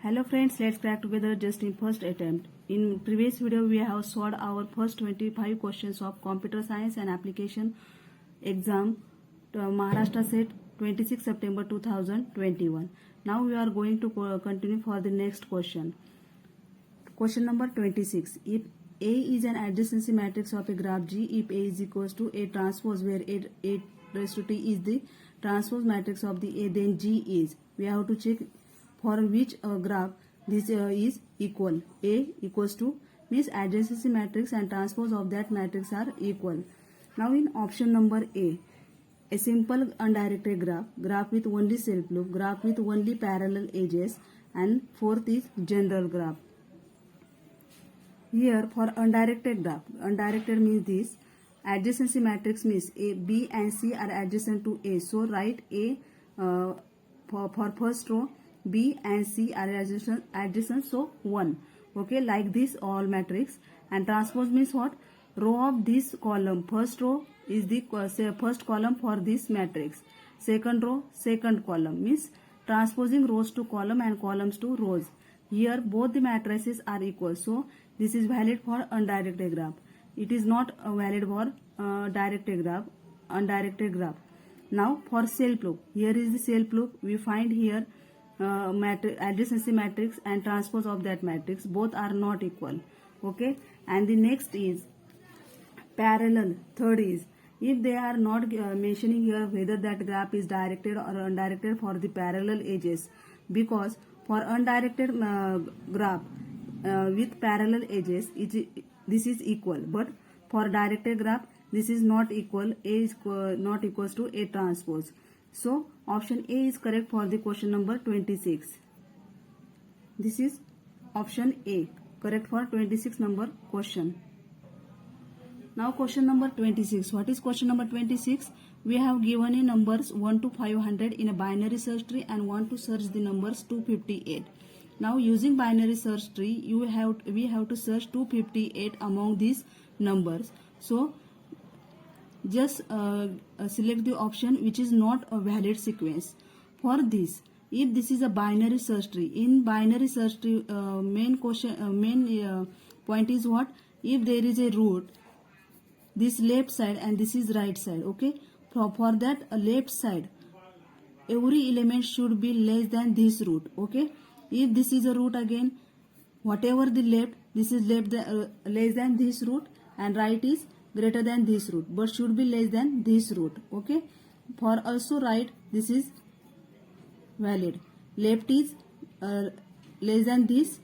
Hello friends, let's crack together just in first attempt. In previous video we have solved our first 25 questions of computer science and application exam to Maharashtra set 26 September 2021. Now we are going to continue for the next question. Question number 26. If A is an adjacency matrix of a graph G, if A is equals to A transpose where A raised to T is the transpose matrix of the A, then G is. We have to check for which graph this is equal. A equals to means adjacency matrix and transpose of that matrix are equal. Now in option number A simple undirected graph with only self loop, graph with only parallel edges, and fourth is general graph. Here for undirected graph, undirected means this adjacency matrix means A, B and C are adjacent to A. So write A for first row, B and C are adjacent, so 1. Okay, like this all matrix. And transpose means what? Row of this column. First row is the first column for this matrix. Second row, second column means transposing rows to column and columns to rows. Here both the matrices are equal. So this is valid for undirected graph. It is not valid for directed graph, undirected graph. Now for self loop. Here is the self loop. We find here adjacency matrix and transpose of that matrix, both are not equal. Okay, and the next is parallel. Third is if they are not mentioning here whether that graph is directed or undirected for the parallel edges, because for undirected graph with parallel edges this is equal, but for directed graph this is not equal. A is not equals to A transpose. So option A is correct for the question number 26. This is option A correct for 26 number question. Now question number 26. What is question number 26? We have given a numbers 1 to 500 in a binary search tree and want to search the numbers 258. Now using binary search tree we have to search 258 among these numbers. So just select the option which is not a valid sequence. For this, if this is a binary search tree, in binary search tree main point is what? If there is a root, this left side and this is right side. Okay, for that left side every element should be less than this root. Okay, if this is a root, again whatever the left, this is less than this root, and right is greater than this root, but should be less than this root. Okay, for also right this is valid. Left is less than this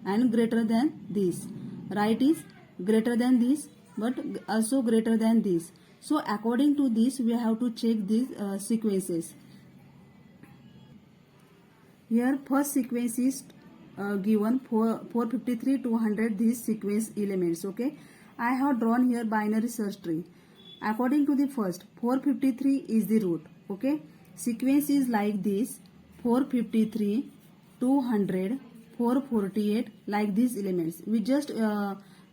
and greater than this. Right is greater than this but also greater than this. So according to this we have to check these sequences. Here first sequence is given 453 to 100 these sequence elements. Okay, I have drawn here binary search tree. According to the first, 453 is the root. Okay, sequence is like this: 453, 200, 448, like these elements. We just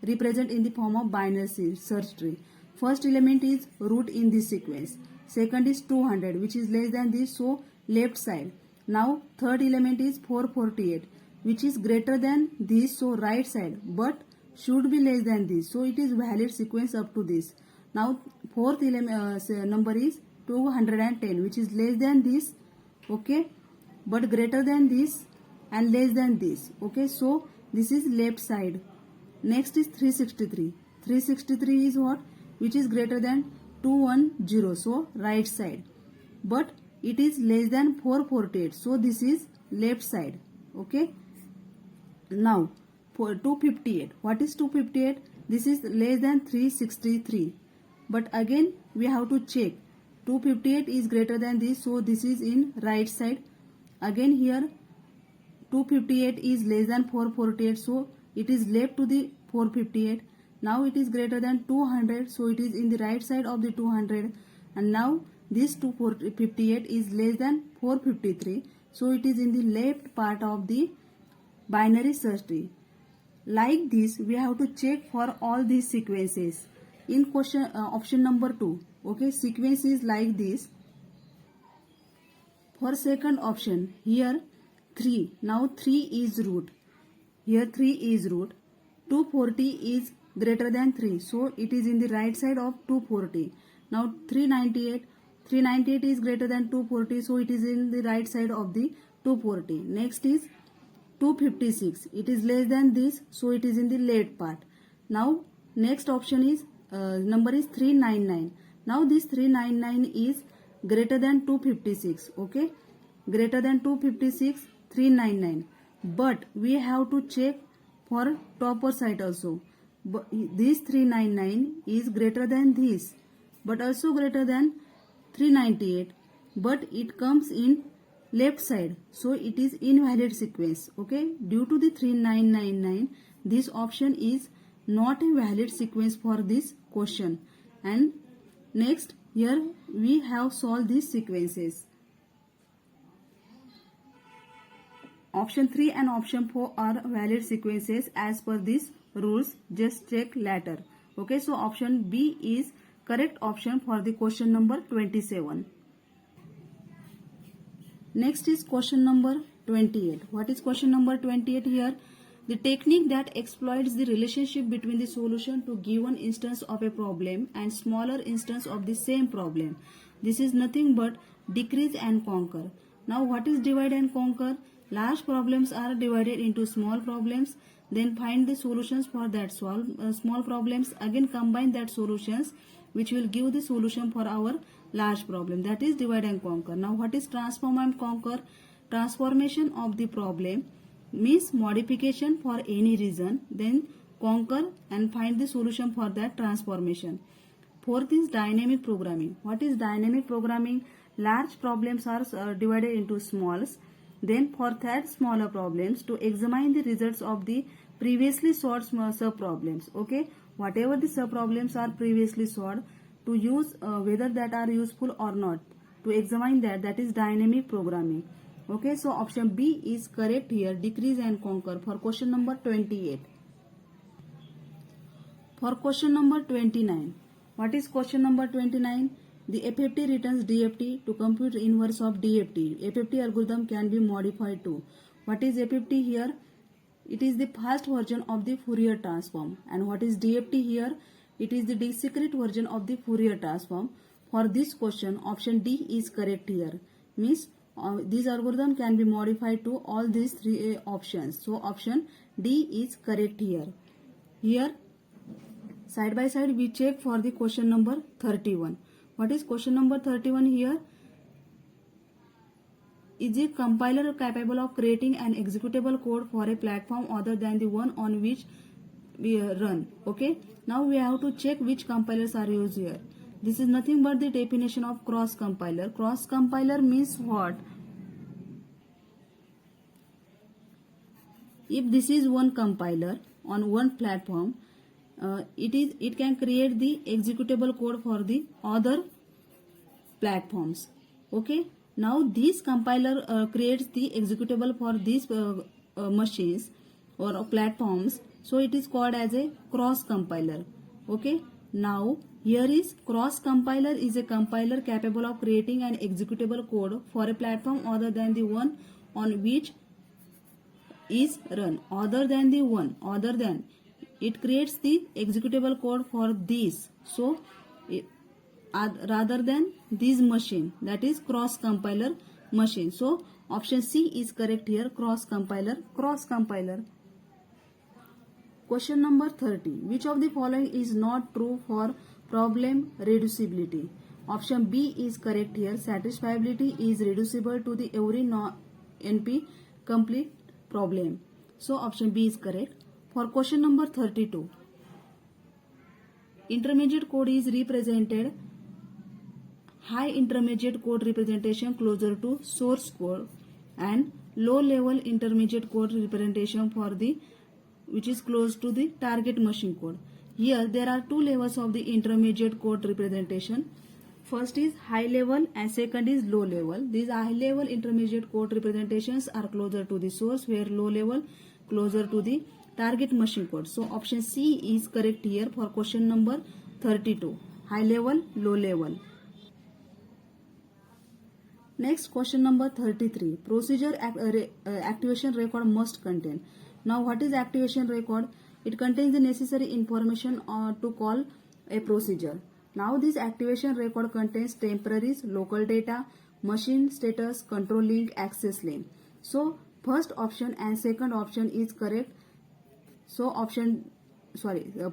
represent in the form of binary search tree. First element is root in this sequence. Second is 200, which is less than this, so left side. Now third element is 448, which is greater than this, so right side, but should be less than this, so it is valid sequence up to this. Now fourth element number is 210, which is less than this, okay, but greater than this and less than this. Okay, so this is left side. Next is 363. 363 is what? Which is greater than 210, so right side, but it is less than 448, so this is left side. Okay, now for 258, what is 258? This is less than 363, but again we have to check 258 is greater than this, so this is in right side. Again here 258 is less than 448, so it is left to the 458. Now it is greater than 200, so it is in the right side of the 200. And now this 258 is less than 453, so it is in the left part of the binary search tree. Like this we have to check for all these sequences. In question option number 2, okay, sequence is like this. For second option, here 3. Now 3 is root. Here 3 is root. 240 is greater than 3. So it is in the right side of 240. Now 398. 398 is greater than 240. So it is in the right side of the 240. Next is 256. It is less than this. So it is in the left part. Now next option is number is 399. Now this 399 is greater than 256. Okay. Greater than 256, 399. But we have to check for topper side also. But this 399 is greater than this, but also greater than 398. But it comes in left side, so it is invalid sequence. Okay, due to the 3999, this option is not a valid sequence for this question. And next, here we have solved these sequences. Option 3 and option 4 are valid sequences as per these rules. Just check later. Okay, so option B is correct option for the question number 27. Next is question number 28. What is question number 28 here? The technique that exploits the relationship between the solution to given instance of a problem and smaller instance of the same problem. This is nothing but decrease and conquer. Now what is divide and conquer? Large problems are divided into small problems, then find the solutions for that small problems, again combine that solutions which will give the solution for our large problem. That is divide and conquer. Now what is transform and conquer? Transformation of the problem means modification for any reason, then conquer and find the solution for that transformation. Fourth is dynamic programming. What is dynamic programming? Large problems are divided into smalls. Then for that smaller problems, to examine the results of the previously solved sub problems. Okay, whatever the sub problems are previously solved, to use whether that are useful or not, to examine that, that is dynamic programming. Okay, so option B is correct here, decrease and conquer, for question number 28. For question number 29, what is question number 29? The FFT returns DFT. To compute inverse of DFT, FFT algorithm can be modified to. What is FFT here? It is the fast version of the Fourier transform. And what is DFT here? It is the discrete version of the Fourier transform. For this question, option D is correct here. Means this algorithm can be modified to all these three options. So option D is correct here. Here, side by side, we check for the question number 31. What is question number 31 here? Is a compiler capable of creating an executable code for a platform other than the one on which we run? Okay. Now we have to check which compilers are used here. This is nothing but the definition of cross compiler. Cross compiler means what? If this is one compiler on one platform, it can create the executable code for the other platforms. Okay. Now this compiler creates the executable for these machines or platforms. So it is called as a cross compiler. Okay. Now here is cross compiler is a compiler capable of creating an executable code for a platform other than the one on which is run. Other than the one. Other than. It creates the executable code for this. So rather than this machine, that is cross compiler machine. So option C is correct here, cross compiler. Question number 30. Which of the following is not true for problem reducibility? Option B is correct here. Satisfiability is reducible to the every NP complete problem. So option B is correct. For question number 32, intermediate code is represented, high intermediate code representation closer to source code, and low level intermediate code representation for the which is close to the target machine code. Here there are two levels of the intermediate code representation. First is high level and second is low level. These high level intermediate code representations are closer to the source, where low level closer to the target machine code. So option C is correct here for question number 32. High level, low level. Next, question number 33. Procedure activation record must contain. Now, what is activation record? It contains the necessary information to call a procedure. Now, this activation record contains temporaries, local data, machine status, control link, access link. So, first option and second option is correct. So,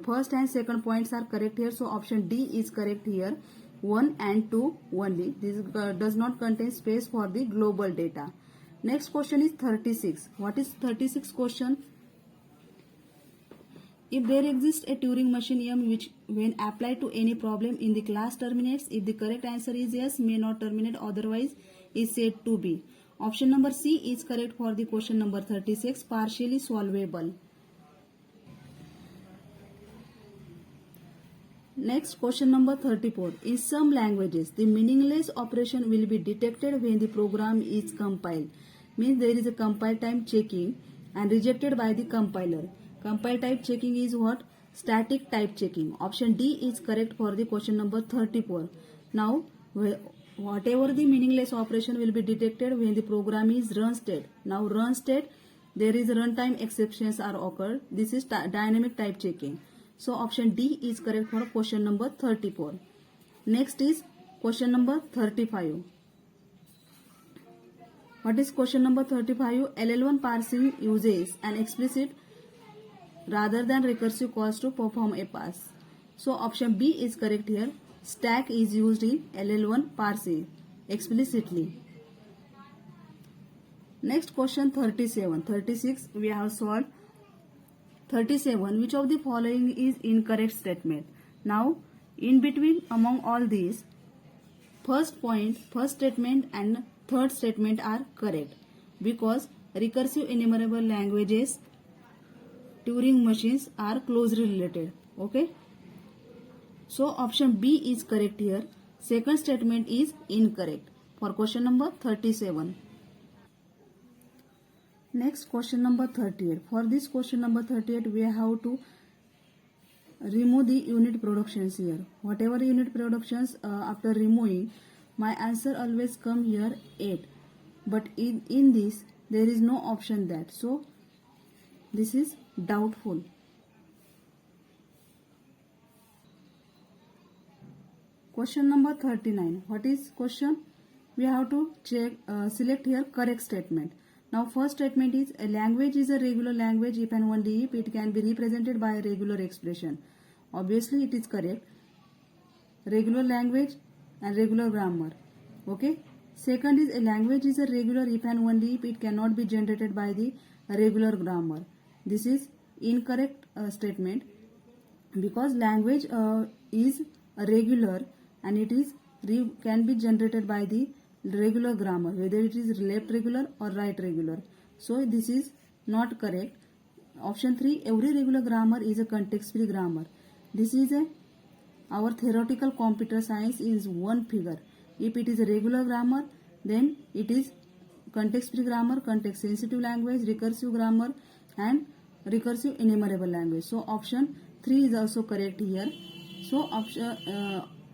first and second points are correct here. So, option D is correct here. 1 and 2 only. This does not contain space for the global data. Next question is 36. What is 36 question? If there exists a Turing machine M which when applied to any problem in the class terminates, if the correct answer is yes, may not terminate, otherwise is said to be. Option number C is correct for the question number 36, partially solvable. Next, question number 34. In some languages, the meaningless operation will be detected when the program is compiled. Means there is a compile time checking and rejected by the compiler. Compile type checking is what? Static type checking. Option D is correct for the question number 34. Now, whatever the meaningless operation will be detected when the program is run state. Now, run state, there is runtime exceptions are occurred. This is dynamic type checking. So option D is correct for question number 34. Next is question number 35. What is question number 35? LL1 parsing uses an explicit rather than recursive calls to perform a pass. So option B is correct here. Stack is used in LL1 parsing explicitly. Next question 37. 36 we have solved. 37. Which of the following is incorrect statement? Now, in between among all these, first statement and third statement are correct because recursive enumerable languages, Turing machines are closely related. Okay. So, option B is correct here. Second statement is incorrect for question number 37. Next, question number 38. For this question number 38, we have to remove the unit productions here. Whatever unit productions after removing, my answer always come here 8. But in this, there is no option that. So, this is doubtful. Question number 39. What is question? We have to check, select here correct statement. Now, first statement is a language is a regular language if and only if it can be represented by a regular expression. Obviously, it is correct. Regular language and regular grammar. Okay. Second is a language is a regular if and only if it cannot be generated by the regular grammar. This is incorrect statement because language is a regular and it is can be generated by the regular grammar, whether it is left regular or right regular. So this is not correct. Option 3, every regular grammar is a context-free grammar. This is our theoretical computer science is one figure. If it is a regular grammar, then it is context-free grammar, context-sensitive language, recursive grammar, and recursive enumerable language. So option 3 is also correct here. So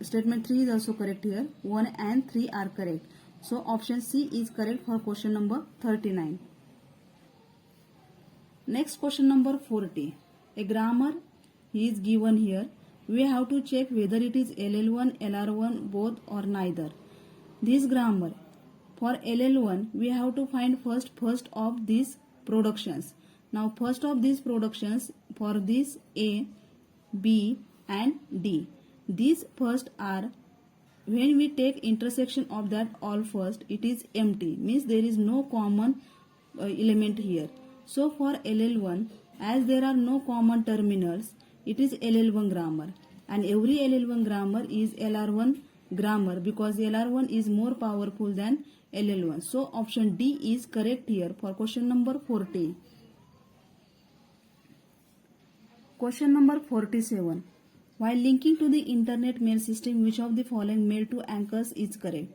statement 3 is also correct here. 1 and 3 are correct. So option C is correct for question number 39. Next question number 40. A grammar is given here. We have to check whether it is LL1, LR1, both or neither. This grammar, for LL1, we have to find first of these productions. Now first of these productions for this A, B and D. These first are, when we take intersection of that all first, it is empty, means there is no common element here. So for LL1, as there are no common terminals, it is LL1 grammar, and every LL1 grammar is LR1 grammar because LR1 is more powerful than LL1. So option D is correct here for question number 40. Question number 47. While linking to the internet mail system, which of the following mail to anchors is correct?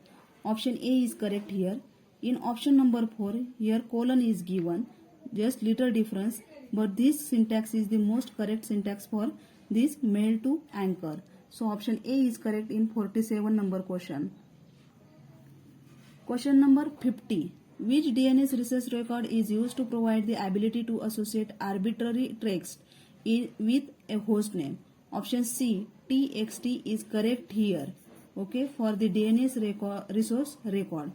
Option A is correct here. In option number 4, here colon is given, just little difference, but this syntax is the most correct syntax for this mail to anchor. So option A is correct in 47 number question. Question number 50. Which DNS research record is used to provide the ability to associate arbitrary text with a host name? Option C, TXT is correct here. Okay, for the DNS resource record.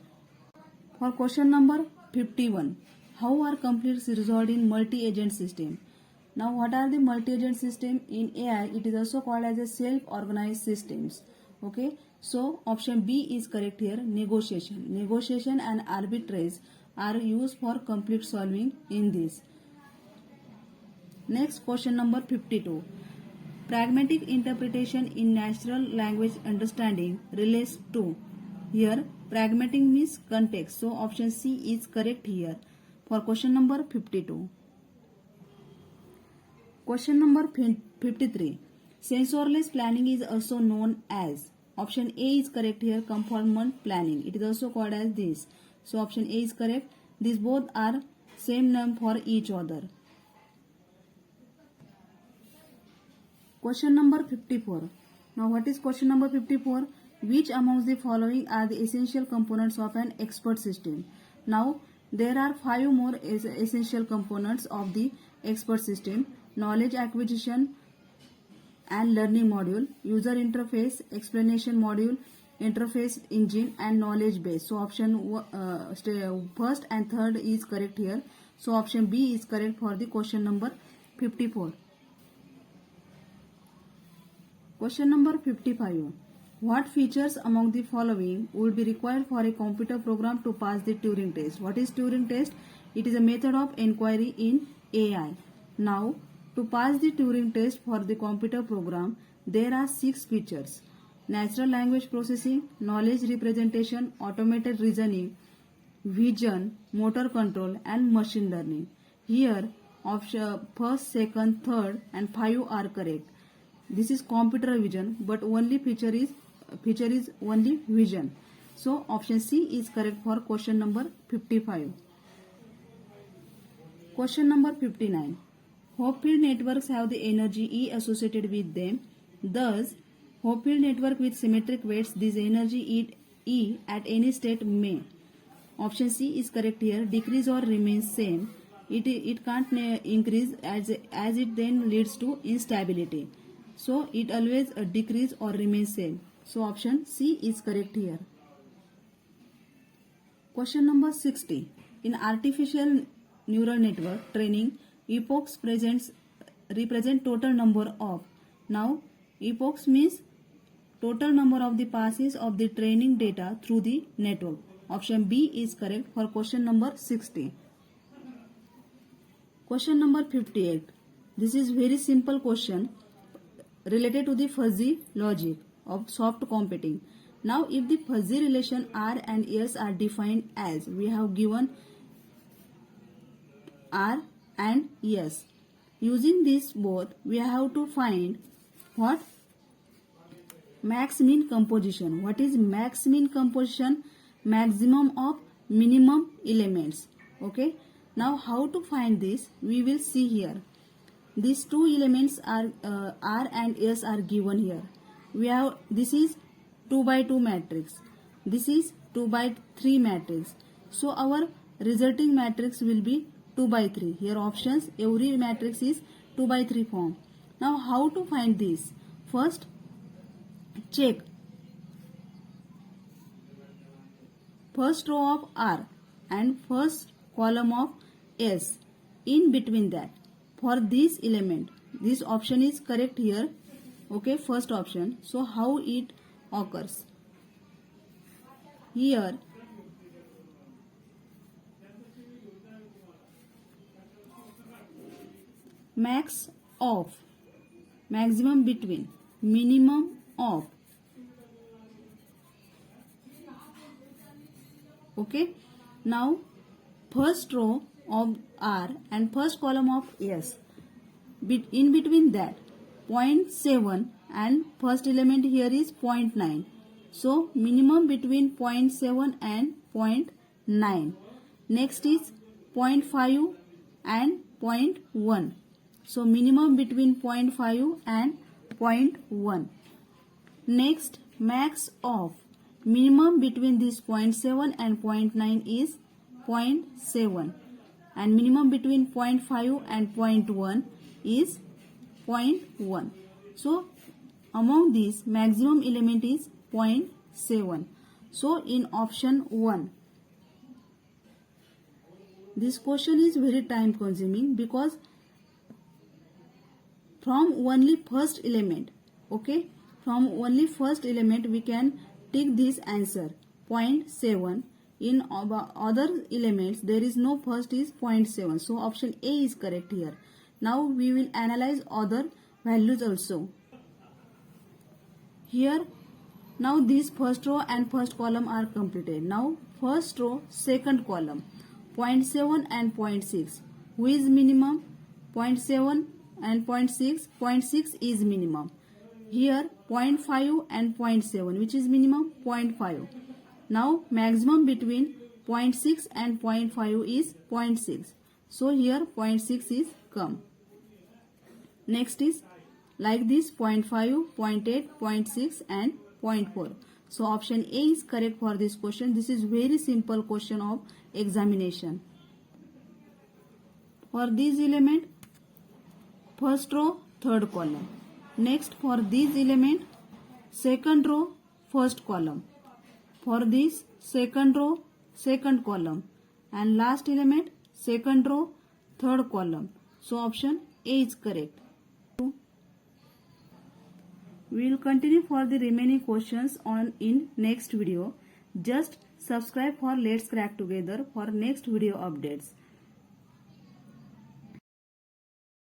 For question number 51. How are conflicts resolved in multi-agent system? Now, what are the multi-agent system? In AI, it is also called as a self-organized systems. Okay, so option B is correct here. Negotiation and arbitrage are used for conflict solving in this. Next, question number 52. Pragmatic interpretation in natural language understanding relates to. Here, pragmatic means context. So option C is correct here for question number 52. Question number 53. Sensorless planning is also known as. Option A is correct here, conformant planning. It is also called as this. So option A is correct. These both are same name for each other. Question number 54. Now what is question number 54? Which amongst the following are the essential components of an expert system? Now there are 5 more essential components of the expert system: knowledge acquisition and learning module, user interface, explanation module, interface engine, and knowledge base. So option first and third is correct here. So option B is correct for the question number 54. Question number 55. What features among the following would be required for a computer program to pass the Turing test? What is Turing test? It is a method of inquiry in AI. Now, to pass the Turing test for the computer program, there are 6 features: natural language processing, knowledge representation, automated reasoning, vision, motor control, and machine learning. Here, option first, second, third, and 5 are correct. This is computer vision, but only feature is only vision. So option C is correct for question number 55. Question number 59. Hopfield networks have the energy E associated with them. Thus, Hopfield network with symmetric weights, this energy E at any state may. Option C is correct here. Decrease or remains same. It can't increase as it then leads to instability. So it always decrease or remains same. So option C is correct here. Question number 60. In artificial neural network training, epochs represent total number of. Now epochs means total number of the passes of the training data through the network. Option B is correct for question number 60. Question number 58. This is very simple question related to the fuzzy logic of soft computing. Now if the fuzzy relation R and S are defined as, we have given R and S. Using these both, we have to find what? Max mean composition. What is max mean composition? Maximum of minimum elements. Okay. Now how to find this? We will see here. These two elements are R and S are given here. We have, this is 2 by 2 matrix. This is 2 by 3 matrix. So our resulting matrix will be 2 by 3. Here options, every matrix is 2 by 3 form. Now how to find this? First, check first row of R and first column of S. In between that, for this element, this option is correct here. Okay, first option. So how it occurs? Here max of, maximum between, minimum of. Okay. Now first row of R and first column of S. In between that, 0.7 and first element here is 0.9. So minimum between 0.7 and 0.9. Next is 0.5 and 0.1. So minimum between 0.5 and 0.1. Next, max of. minimum between this 0.7 and 0.9 is 0.7 and minimum between 0.5 and 0.1 is 0.1. So among these maximum element is 0.7. So in option 1, this question is very time consuming because from only first element, okay, from only first element we can take this answer 0.7. In other elements there is no first is 0.7, so option A is correct here. Now we will analyze other values also. Here now this first row and first column are completed. Now first row second column 0.7 and 0.6, who is minimum? 0.7 and 0.6. 0.6 is minimum. Here 0.5 and 0.7, which is minimum? 0.5. Now maximum between 0.6 and 0.5 is 0.6. So here 0.6 is come. Next is like this 0.5, 0.8, 0.6 and 0.4. So option A is correct for this question. This is very simple question of examination. For this element, first row, third column. Next for this element, second row, first column. For this second row, second column. And last element, second row, third column. So option A is correct. We will continue for the remaining questions on in next video. Just subscribe for Let's Crack Together for next video updates.